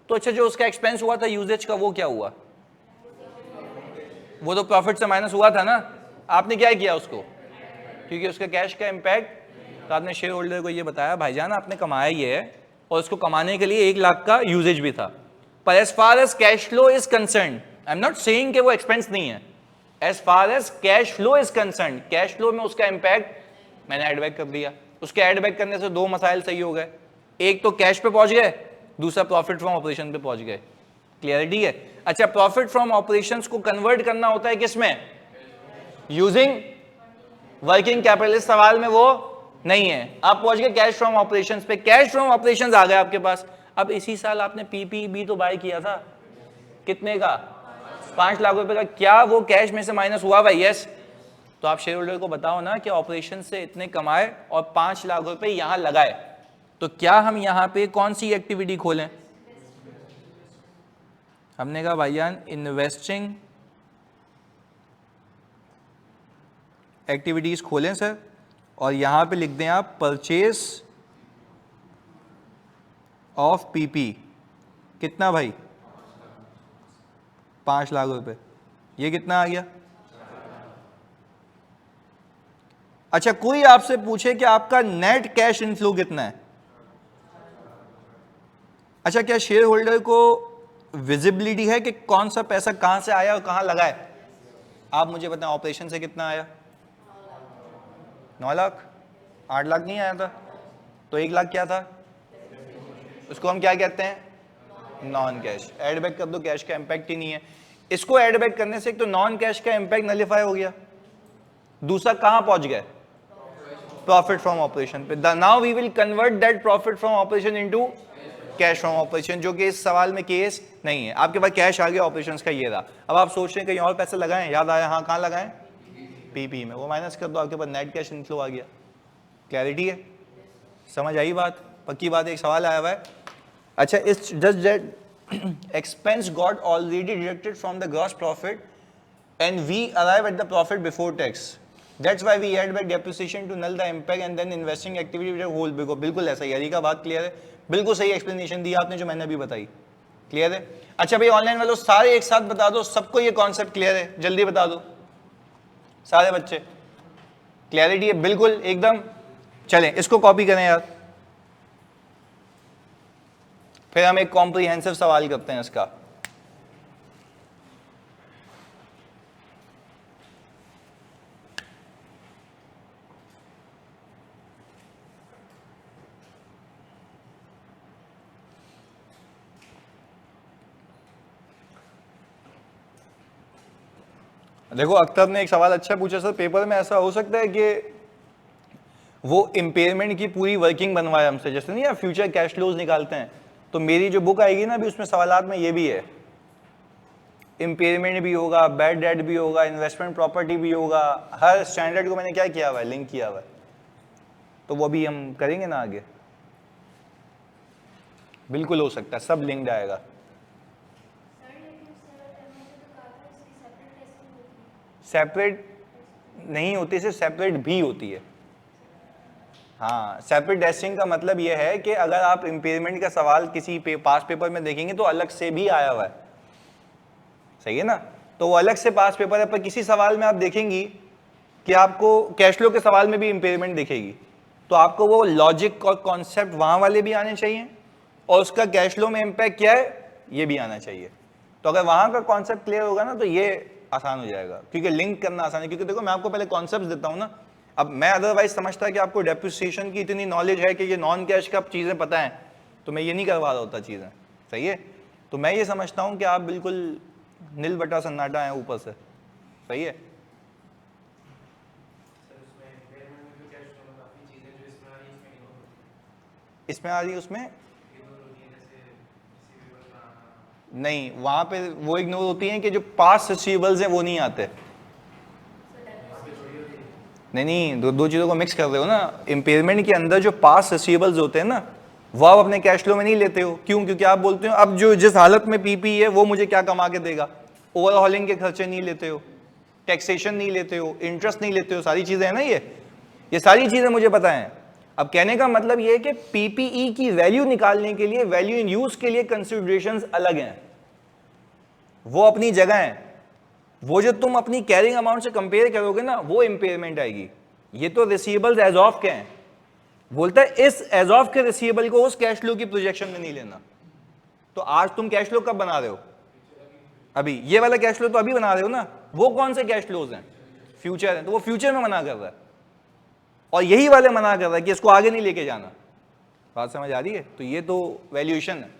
तो अच्छा, जो उसका एक्सपेंस हुआ था यूजेज का, वो क्या हुआ? वो तो प्रॉफिट से माइनस हुआ था ना। आपने क्या किया उसको? क्योंकि उसका कैश का इंपैक्ट, तो आपने शेयर होल्डर को ये बताया भाईजान आपने कमाया ये है, और उसको कमाने के लिए 1 लाख का यूजेज भी था। पर as far as cash flow is concern, I am not saying कि वो एक्सपेंस नहीं है, as far as cash flow is concern, cash flow में उसका इंपैक्ट मैंने एडबैक कर दिया। उसके एडबैक करने से 2 मसाइल सही हो गए, एक तो कैश पे पहुंच गए, दूसरा प्रॉफिट फ्रॉम ऑपरेशन पे पहुंच गए। क्लियरिटी है? अच्छा, प्रॉफिट फ्रॉम ऑपरेशंस को कन्वर्ट करना होता है किसमें? Using working capital. इस सवाल में वो नहीं है। आप पहुंच गए कैश फ्रॉम ऑपरेशंस पे, कैश फ्रॉम ऑपरेशंस आ गए आपके पास। अब इसी साल आपने पीपी भी तो बाय किया था, कितने का? 5 लाख रुपए का। क्या वो कैश में से माइनस हुआ भाई? यस। तो आप शेयर होल्डर को बताओ ना कि ऑपरेशन से इतने कमाए और 5 लाख रुपए यहां लगाए, तो क्या हम यहां पे कौन सी एक्टिविटी खोलें? हमने कहा भाईजान इन्वेस्टिंग एक्टिविटीज खोलें सर, और यहां पे लिख दें आप परचेस ऑफ पीपी। कितना भाई? 5 लाख रुपए। ये कितना आ गया? अच्छा, कोई आपसे पूछे कि आपका नेट कैश इनफ्लो कितना है? अच्छा, क्या शेयर होल्डर को विजिबिलिटी है कि कौन सा पैसा कहां से आया और कहां लगा है? आप मुझे बताएं, ऑपरेशन से कितना आया? 9 लाख। 8 लाख नहीं आया था, तो 1 लाख क्या था? उसको हम क्या कहते हैं? Non cash. एडबैक कर दो, कैश का इंपैक्ट ही नहीं है। इसको एडबैक करने से एक तो नॉन कैश का इंपैक्ट नलिफाई हो गया, दूसरा कहां पहुंच गए? प्रॉफिट फ्रॉम ऑपरेशन पे। Now we will convert that profit from operation into cash from operation, जो कि इस सवाल में केस नहीं है। आपके पास कैश आ गया ऑपरेशंस का, ये रहा। अब आप सोच रहे हैं कहीं और पैसे लगाएं, याद आया हाँ, कहां लगाएं? पीपी में। वो माइनस कर दो, आपके पास नेट कैश इनफ्लो आ गया। क्लैरिटी है? समझ आई बात? पक्की बात है। एक सवाल आया हुआ है, अच्छा, इस just that expense got already deducted from the gross profit and we arrive at the profit before tax. That's why we add back depreciation to null the impact and then investing activity with a whole बिल्कुल बिल्कुल ऐसा ही। हरी का बात clear है, बिल्कुल सही explanation दी आपने जो मैंने अभी बताई, क्लियर है। अच्छा भाई ऑनलाइन वालों सारे एक साथ बता दो, सबको ये कॉन्सेप्ट क्लियर है, जल्दी बता दो सारे बच्चे, क्लैरिटी है बिल्कुल एकदम। चलें इसको कॉपी करें यार, फिर हम एक कॉम्प्रिहेंसिव सवाल करते हैं इसका। देखो अख्तर ने एक सवाल अच्छा पूछा सर, पेपर में ऐसा हो सकता है कि वो इम्पेयरमेंट की पूरी वर्किंग बनवाए हमसे, जैसे नहीं यार फ्यूचर कैश फ्लोज निकालते हैं, तो मेरी जो बुक आएगी ना अभी उसमें सवालात में ये भी है, इम्पेयरमेंट भी होगा, बैड डेट भी होगा, इन्वेस्टमेंट प्रॉपर्टी भी होगा, हर स्टैंडर्ड को मैंने क्या किया हुआ है, लिंक किया हुआ है, तो वो भी हम करेंगे ना आगे, बिल्कुल हो सकता है, सब लिंक्ड आएगा। सेपरेट नहीं होती, सिर्फ सेपरेट भी होती है। हाँ, सेपरेट टेस्टिंग का मतलब यह है कि अगर आप इम्पेयरमेंट का सवाल किसी पास पेपर में देखेंगे तो अलग से भी आया हुआ है, सही है ना, तो वो अलग से पास पेपर है, पर किसी सवाल में आप देखेंगी कि आपको कैश फ्लो के सवाल में भी इम्पेयरमेंट दिखेगी, तो आपको वो लॉजिक और कॉन्सेप्ट वहां वाले भी आने चाहिए और उसका कैश फ्लो में इम्पैक्ट क्या है ये भी आना चाहिए। तो अगर वहां का कॉन्सेप्ट क्लियर होगा ना तो ये आसान हो जाएगा, क्योंकि लिंक करना आसान है। क्योंकि देखो मैं आपको पहले कॉन्सेप्ट देता हूं ना, अब मैं अदरवाइज समझता कि आपको डेप्रिसिएशन की इतनी नॉलेज है कि ये नॉन कैश का चीजें पता है, तो मैं ये नहीं करवा रहा होता चीजें, सही है। तो मैं ये समझता हूं कि आप बिल्कुल नील बटा सन्नाटा है ऊपर से, सही है। इसमें आ रही है उसमें नहीं, वहां पे वो इग्नोर होती है कि जो पास्ट रिसीवेबल्स हैं वो नहीं आते। नहीं, दो चीजों को मिक्स कर रहे हो ना। इम्पेयरमेंट के अंदर जो पास्ट रिसीवेबल्स होते हैं ना, वो आप अपने कैश फ्लो में नहीं लेते हो। क्यों? क्योंकि आप बोलते हो अब जो जिस हालत में पीपी है वो मुझे क्या कमा के देगा। ओवरहॉलिंग के खर्चे नहीं लेते हो, टैक्सेशन नहीं लेते हो, इंटरेस्ट नहीं लेते हो, सारी चीजें है ना, ये सारी चीजें मुझे पता है। अब कहने का मतलब ये है कि पीपीई की वैल्यू निकालने के लिए, वैल्यू इन यूज के लिए कंसिडरेशंस अलग हैं, वो अपनी जगह है। वो जो तुम अपनी कैरिंग अमाउंट से कंपेयर करोगे ना, वो इंपेयरमेंट आएगी। ये तो रिसीवेबल्स एज ऑफ के हैं, बोलता है इस एज ऑफ के रिसीवेबल को उस कैश फ्लो की प्रोजेक्शन में नहीं लेना। तो आज तुम कैश फ्लो कब बना रहे हो? अभी ये वाला कैश फ्लो तो अभी बना रहे हो ना, वो कौन से कैश फ्लोज हैं? फ्यूचर है, तो वो फ्यूचर में मना कर रहा है, और यही वाले मना कर रहा है कि इसको आगे नहीं लेके जाना। बात समझ आ रही है? तो ये तो वैल्यूएशन है।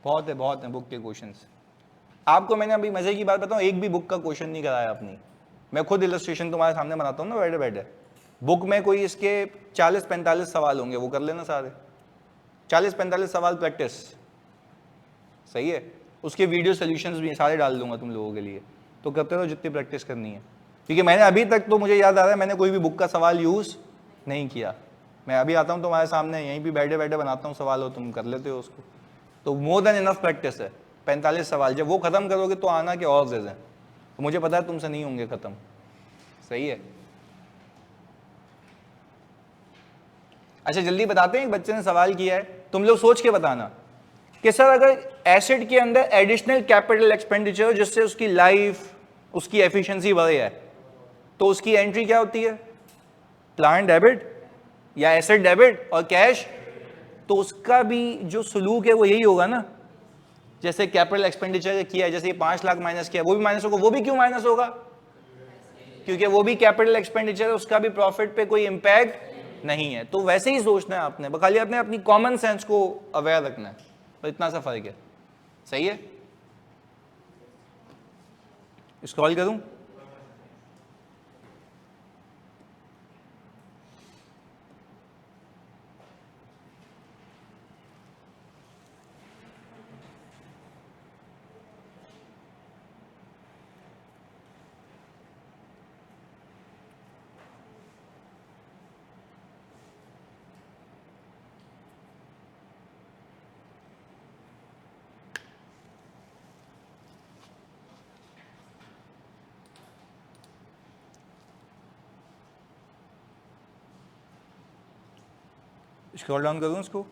बहुत है बुक के क्वेश्चंस। आपको मैंने अभी मजे की बात बताऊं, एक भी बुक का क्वेश्चन नहीं कराया अपनी। मैं खुद इलस्ट्रेशन तुम्हारे सामने बनाता हूं ना बैठे बैठे। बुक में कोई इसके 40-45 सवाल होंगे, वो कर लेना सारे 40-45 सवाल प्रैक्टिस, सही है। उसके वीडियो सोल्यूशंस भी सारे डाल दूंगा तुम लोगों के लिए, तो करते रहो जितनी प्रैक्टिस करनी है। क्योंकि मैंने अभी तक तो मुझे याद आ रहा है मैंने कोई भी बुक का सवाल यूज नहीं किया। मैं अभी आता हूँ तुम्हारे सामने, यहीं भी बैठे बैठे बनाता हूँ सवाल, हो तुम कर लेते हो उसको, तो मोर देन इनफ प्रैक्टिस है। 45 सवाल जब वो खत्म करोगे तो आना के और दे दें, तो मुझे पता है तुमसे नहीं होंगे खत्म, सही है। अच्छा जल्दी बताते हैं, एक बच्चे ने सवाल किया है, तुम लोग सोच के बताना कि सर अगर एसेट के अंदर एडिशनल कैपिटल एक्सपेंडिचर जिससे उसकी लाइफ, उसकी एफिशिएंसी बढ़े है, तो उसकी एंट्री क्या होती है? प्लांट डेबिट या एसेट डेबिट और कैश। तो उसका भी जो सलूक है वो यही होगा ना, जैसे कैपिटल एक्सपेंडिचर किया है, जैसे ये 5 लाख माइनस किया, वो भी माइनस होगा। वो भी क्यों माइनस होगा? क्योंकि वो भी कैपिटल एक्सपेंडिचर है, उसका भी प्रॉफिट पे कोई इंपैक्ट नहीं है। तो वैसे ही सोचना है आपने, खाली आपने अपनी कॉमन सेंस को अवेयर रखना है, तो इतना सा फर्क है, सही है। स्क्रॉल करूं? स्क्रॉल डाउन करूं इसको?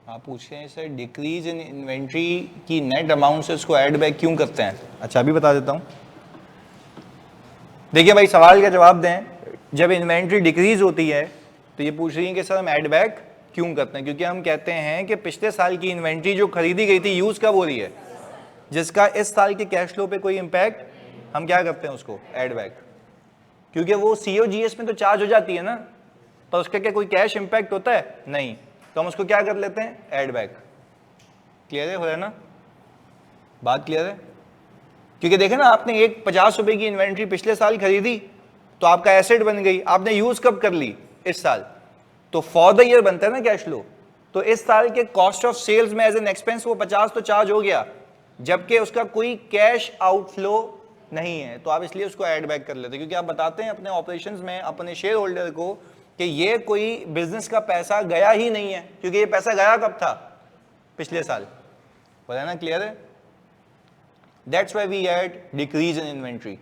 आप पूछ रहे हैं सर डिक्रीज इन इन्वेंट्री की नेट अमाउंट से उसको ऐड बैक क्यों करते हैं? अच्छा अभी बता देता हूं। देखिए भाई सवाल का जवाब दें। जब इन्वेंट्री डिक्रीज होती है तो ये पूछ रही है कि सर हम ऐड बैक क्यों करते हैं? क्योंकि हम कहते हैं कि पिछले साल की इन्वेंट्री जो खरीदी गई थी यूज कब हो रही है, जिसका इस साल के कैश फ्लो पे कोई इंपैक्ट, हम क्या करते हैं उसको ऐड बैक। क्योंकि वो COGS में तो चार्ज हो जाती है ना, तो उसका क्या कोई कैश इंपैक्ट होता है? नहीं, तो हम उसको क्या कर लेते हैं ऐड बैक। क्लियर है, हो रहा है ना बात? क्लियर है? क्योंकि देखें ना, आपने एक 50 रुपए की इन्वेंट्री पिछले साल खरीदी तो आपका एसेट बन गई, आपने यूज कब कर ली? इस साल। तो फॉर द ईयर बनता है ना कैश फ्लो, तो इस साल के कॉस्ट ऑफ सेल्स में एज एन एक्सपेंस वो 50 तो चार्ज हो गया, जबकि उसका कोई कैश आउटफ्लो नहीं है, तो आप इसलिए उसको ऐड बैक कर लेते हैं। क्योंकि आप बताते हैं अपने ऑपरेशंस में अपने शेयर होल्डर को कि ये कोई बिजनेस का पैसा गया ही नहीं है, क्योंकि ये पैसा गया कब था? पिछले साल। बोला ना? क्लियर है? That's why we add decrease in inventory.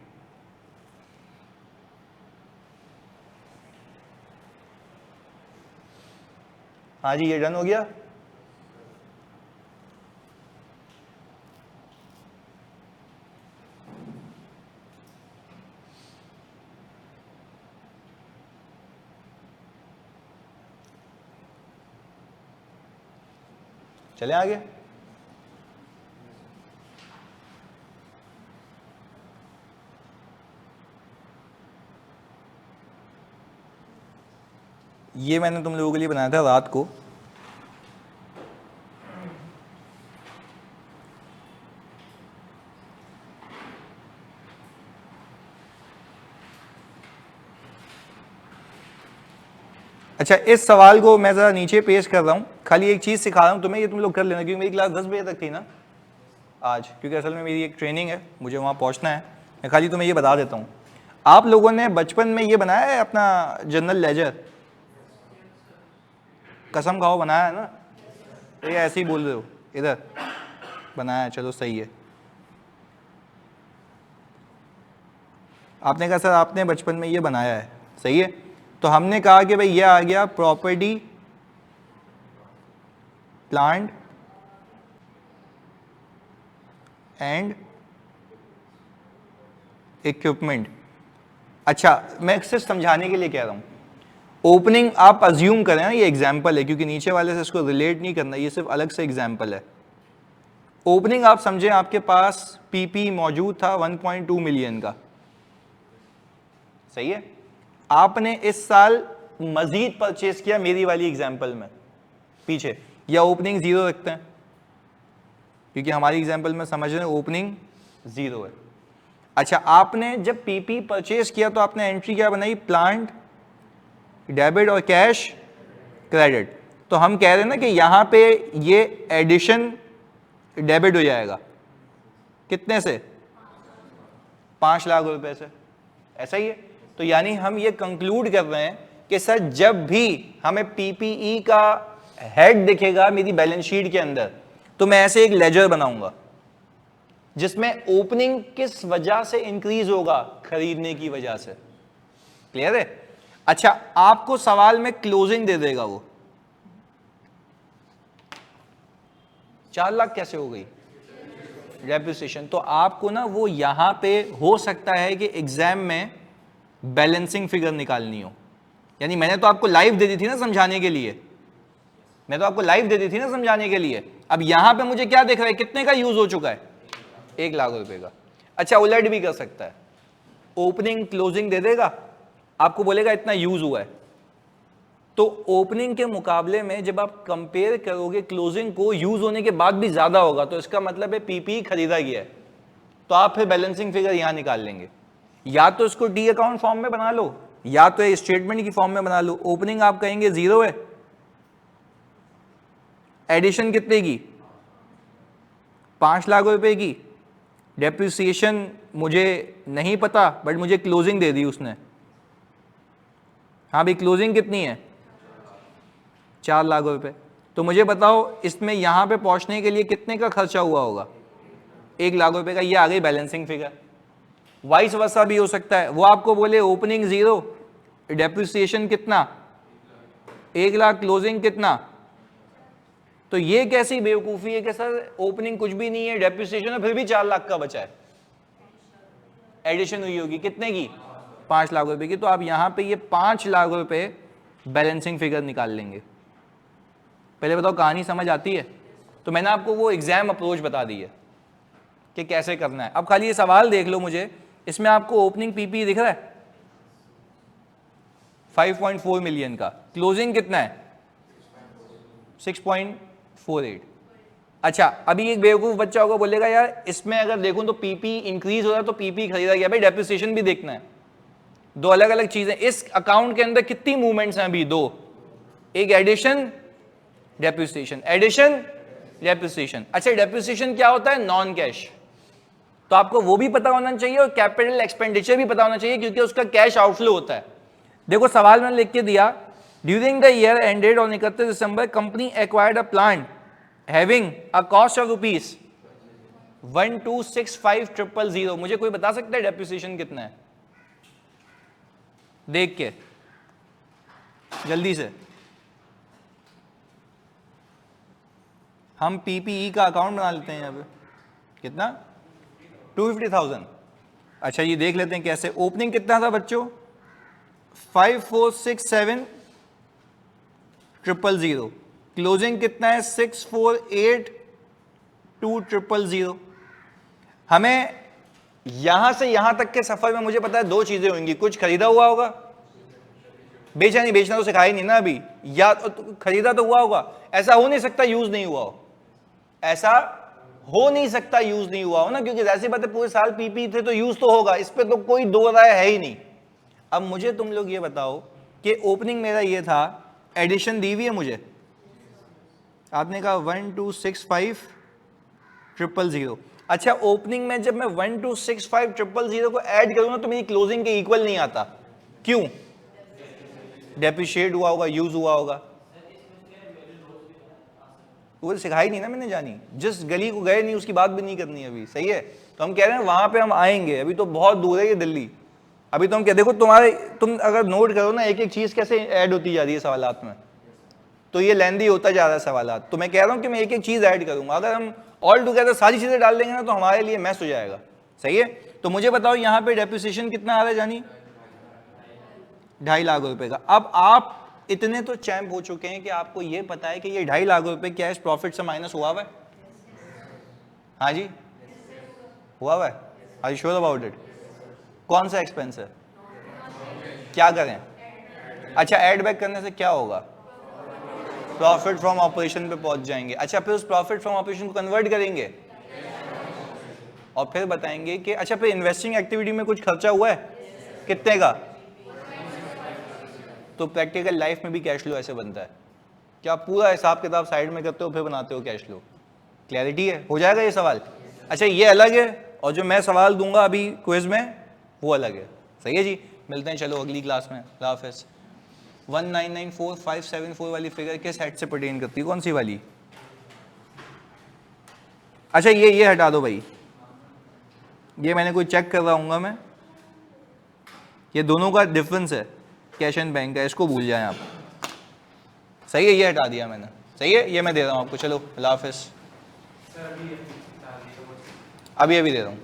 हाँ जी, ये डन हो गया। चले आगे। ये मैंने तुम लोगों के लिए बनाया था रात को। अच्छा, इस सवाल को मैं जरा नीचे पेश कर रहा हूं, खाली एक चीज सिखा रहा हूं तुम्हें, ये तुम लोग कर लेना, क्योंकि मेरी क्लास 10 बजे तक थी ना आज, क्योंकि असल में मेरी एक ट्रेनिंग है, मुझे वहां पहुंचना है। मैं खाली तुम्हें ये बता देता हूं, आप लोगों ने बचपन में ये बनाया है अपना जनरल लेजर? कसम खाओ बनाया है ना? ये ऐसे ही बोल रहे हो, इधर बनाया है, चलो सही है। आपने कहा सर आपने बचपन में ये बनाया है, सही है। तो हमने कहा कि भाई ये आ गया प्रॉपर्टी, प्लांट एंड इक्विपमेंट। अच्छा, मैं सिर्फ समझाने के लिए कह रहा हूं, ओपनिंग आप अज्यूम करें ना, ये एग्जाम्पल है, क्योंकि नीचे वाले से इसको रिलेट नहीं करना, ये सिर्फ अलग से एग्जाम्पल है। ओपनिंग आप समझें आपके पास पीपी मौजूद था 1.2 मिलियन का, सही है। आपने इस साल मजीद परचेस किया मेरी वाली एग्जाम्पल में पीछे, या ओपनिंग जीरो रखते हैं, क्योंकि हमारी एग्जाम्पल में समझ रहे हैं ओपनिंग जीरो है। अच्छा, आपने जब पीपी परचेस किया तो आपने एंट्री क्या बनाई? प्लांट, डेबिट और कैश क्रेडिट। तो हम कह रहे हैं ना कि यहां पे ये एडिशन डेबिट हो जाएगा, कितने से? 5 लाख रुपए से, ऐसा ही है। तो यानी हम ये कंक्लूड कर रहे हैं कि सर जब भी हमें पीपीई का हेड दिखेगा मेरी बैलेंस शीट के अंदर, तो मैं ऐसे एक लेजर बनाऊंगा जिसमें ओपनिंग किस वजह से इंक्रीज होगा? खरीदने की वजह से। क्लियर है? अच्छा, आपको सवाल में क्लोजिंग दे देगा वो, 4 लाख कैसे हो गई? डेप्रिसिएशन। तो आपको ना वो यहां पे हो सकता है कि एग्जाम में बैलेंसिंग फिगर निकालनी हो, यानी मैंने तो आपको लाइव दे दी थी ना समझाने के लिए, मैं तो आपको लाइव दे दी थी ना समझाने के लिए। अब यहां पे मुझे क्या दिख रहा है? कितने का यूज हो चुका है? 1 लाख रुपए का। अच्छा, उलट भी कर सकता है, ओपनिंग क्लोजिंग दे देगा, आपको बोलेगा इतना यूज हुआ है। तो ओपनिंग के मुकाबले में जब आप कंपेयर करोगे क्लोजिंग को, यूज होने के बाद भी ज्यादा होगा, तो इसका मतलब है पीपी खरीदा गया है, तो आप फिर बैलेंसिंग फिगर यहां निकाल लेंगे। या तो इसको डी अकाउंट फॉर्म में बना लो, या तो स्टेटमेंट की फॉर्म में बना लो। ओपनिंग आप कहेंगे जीरो है, एडिशन कितने की? 5 लाख रुपए की, डेप्रिसिएशन मुझे नहीं पता बट मुझे क्लोजिंग दे दी उसने। हाँ भाई क्लोजिंग कितनी है? 4 लाख रुपए। तो मुझे बताओ इसमें यहां पे पहुंचने के लिए कितने का खर्चा हुआ होगा? 1 लाख रुपए का। ये आ गई बैलेंसिंग फिगर। वाइस वर्सा भी हो सकता है, वो आपको बोले ओपनिंग 0, डेप्रिसिएशन कितना 1 लाख, क्लोजिंग कितना। तो ये कैसी बेवकूफी है कि सर ओपनिंग कुछ भी नहीं है, डेप्रिसिएशन है, फिर भी 4 लाख का बचा है। एडिशन हुई होगी कितने की? 5 लाख रुपए की। तो आप यहां पे ये 5 लाख रुपए बैलेंसिंग फिगर निकाल लेंगे। पहले बताओ कहानी समझ आती है? तो मैंने आपको वो एग्जाम अप्रोच बता दी है कि कैसे करना है। अब खाली ये सवाल देख लो मुझे, इसमें आपको ओपनिंग पीपी दिख रहा है 5.4 मिलियन का, क्लोजिंग कितना है 6.48। अच्छा अभी एक बेवकूफ बच्चा होगा बोलेगा यार इसमें अगर देखूं तो पीपी इंक्रीज हो रहा है तो पीपी खरीदा गया। भाई डेप्रिसिएशन भी देखना है, दो अलग अलग चीजें। इस अकाउंट के अंदर कितनी मूवमेंट्स हैं अभी? 2, एक एडिशन डेप्रिसिएशन, एडिशन डेप्रिसिएशन। अच्छा डेप्रिसिएशन क्या होता है? Non cash. तो आपको वो भी पता होना चाहिए और कैपिटल एक्सपेंडिचर भी पता होना चाहिए क्योंकि उसका कैश आउटफ्लो होता है। देखो सवाल मैंने लिख के दिया, during the year ended on 31 December company acquired a plant having a cost of rupees 1265000। मुझे कोई बता सकता है डेप्रिसिएशन कितना है? देख के जल्दी से। हम पीपीई का अकाउंट बना लेते हैं यहाँ पे। कितना? 250,000। अच्छा ये देख लेते हैं कैसे। ओपनिंग कितना था बच्चों? 5467000। क्लोजिंग कितना है? 6482000। हमें यहां से यहां तक के सफर में मुझे पता है 2 चीजें होंगी, कुछ खरीदा हुआ होगा, बेचा नहीं, बेचना तो सिखाया नहीं ना अभी, या तो खरीदा तो हुआ होगा। ऐसा हो नहीं सकता यूज नहीं हुआ हो, ऐसा हो नहीं सकता यूज नहीं हुआ हो ना, क्योंकि जैसी बात है पूरे साल पीपी थे तो यूज तो होगा, इस पे तो कोई दो राय है ही नहीं। अब मुझे तुम लोग ये बताओ कि ओपनिंग मेरा ये था, एडिशन दी हुई है मुझे, आपने कहा 1265000। अच्छा ओपनिंग में जब मैं 1265000 को ऐड करूं ना तो मेरी क्लोजिंग के इक्वल नहीं आता। क्यों? डेप्रिशिएट हुआ होगा, यूज हुआ होगा। वो सिखाई नहीं ना मैंने जानी, जिस गली को गए नहीं उसकी बात भी नहीं करनी अभी, सही है। तो हम कह रहे हैं वहां पे हम आएंगे, अभी तो बहुत दूर है ये दिल्ली। अभी तो हम क्या, देखो तुम अगर नोट करो ना एक एक चीज कैसे ऐड होती जा रही है सवालात में, तो ये लेंदी होता जा रहा है सवालात। तो मैं कह रहा हूं कि मैं एक एक चीज ऐड करूंगा, अगर हम ऑल टुगेदर सारी चीजें डाल देंगे ना तो हमारे लिए मैस हो जाएगा, सही है। तो मुझे बताओ यहाँ पे डेप्रिसिएशन कितना आ रहा है जानी? 2.5 लाख रुपए का। अब आप इतने तो चैंप हो चुके हैं कि आपको ये पता है कि ये 2.5 लाख रुपए कैश प्रॉफिट से माइनस हुआ हुआ है। हाँ जी हुआ हुआ है। Are you sure about it? कौन सा एक्सपेंस है? क्या करें? अच्छा ऐड बैक करने से क्या होगा? प्रॉफिट फ्रॉम ऑपरेशन पे पहुंच जाएंगे। अच्छा फिर उस प्रॉफिट फ्रॉम ऑपरेशन को कन्वर्ट करेंगे और फिर बताएंगे कि अच्छा फिर इन्वेस्टिंग एक्टिविटी में कुछ खर्चा हुआ है, कितने का? तो प्रैक्टिकल लाइफ में भी कैश फ्लो ऐसे बनता है कि आप पूरा हिसाब किताब साइड में करते हो फिर बनाते हो कैश फ्लो। क्लैरिटी है? हो जाएगा ये सवाल? अच्छा ये अलग है और जो मैं सवाल दूंगा अभी क्विज में वो अलग है, सही है जी। मिलते हैं चलो अगली क्लास में। अल्लाह हाफ़िज़। 1994574 वाली फिगर किस हेड से पर्टेन करती है, कौन सी वाली? अच्छा ये हटा दो भाई, ये मैंने कोई चेक कर रहा हूँ मैं, ये दोनों का डिफरेंस है कैश एंड बैंक का, इसको भूल जाएं आप, सही है। ये हटा दिया मैंने, सही है, ये मैं दे रहा हूँ आपको। चलो अल्लाह हाफ़िज़। अभी दे रहा हूँ।